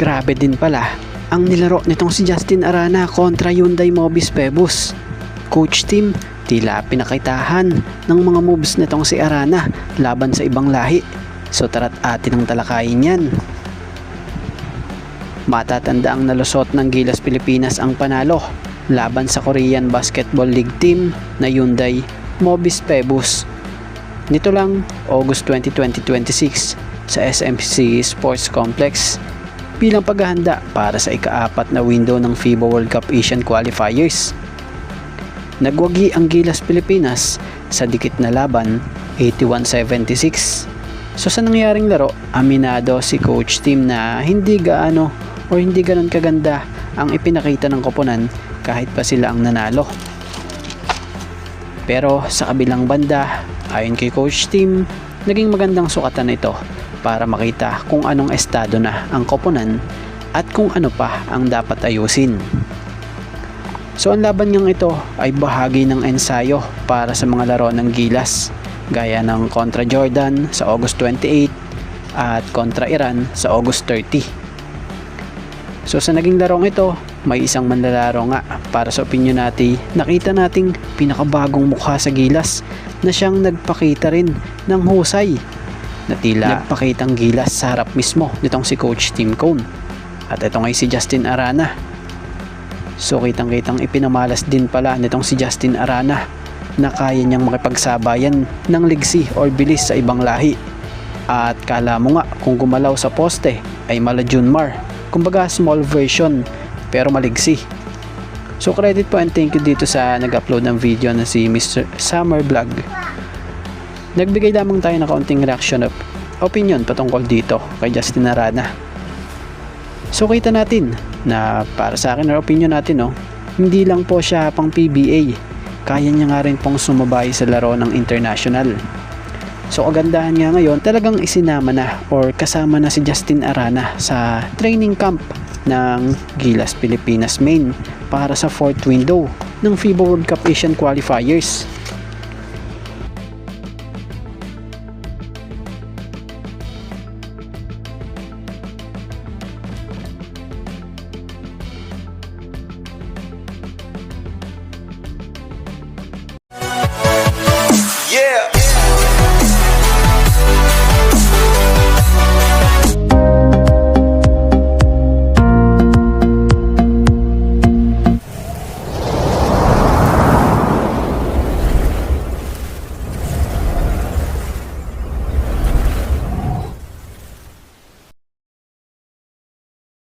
Grabe din pala ang nilaro nitong si Justin Arana kontra Hyundai Mobis Pebus. Coach team, tila pinakitahan ng mga moves nitong si Arana laban sa ibang lahi. So tara't atin ang talakayin yan. Matatanda ang nalusot ng Gilas Pilipinas ang panalo laban sa Korean Basketball League team na Hyundai Mobis Pebus. Nito lang August 20, 2026 sa SMC Sports Complex bilang paghahanda para sa ika-4 na window ng FIBA World Cup Asian Qualifiers. Nagwagi ang Gilas Pilipinas sa dikit na laban 81-76. So sa nangyaring laro, aminado si coach team na hindi gaano o hindi ganon kaganda ang ipinakita ng koponan kahit pa sila ang nanalo. Pero sa kabilang banda, ayon kay coach team, naging magandang sukatan ito para makita kung anong estado na ang koponan at kung ano pa ang dapat ayusin. So ang laban niyang ito ay bahagi ng ensayo para sa mga laro ng Gilas, gaya ng kontra Jordan sa August 28 at kontra Iran sa August 30. So sa naging larong ito, may isang manlalaro nga para sa opinyon natin. Nakita nating pinakabagong mukha sa Gilas na siyang nagpakita rin ng husay na tila nagpakitang Gilas sa harap mismo nitong si Coach Tim Cone. At ito ngay si Justin Arana. So kitang-kitang ipinamalas din pala nitong si Justin Arana na kaya niyang makipagsabayan ng ligsi or bilis sa ibang lahi. At kala mo nga kung gumalaw sa poste ay mala Junmar, kumbaga small version pero maligsi. So credit po and thank you dito sa nag-upload ng video na si Mr. Summer Vlog. Nagbigay lamang tayo ng kaunting reaction of opinion patungkol dito kay Justin Arana. So kita natin na para sa akin or opinion natin, hindi lang po siya pang PBA, kaya niya nga rin pong sumabay sa laro ng international. So kagandahan nga ngayon, talagang isinama na or kasama na si Justin Arana sa training camp ng Gilas Pilipinas Main para sa 4th window ng FIBA World Cup Asian Qualifiers.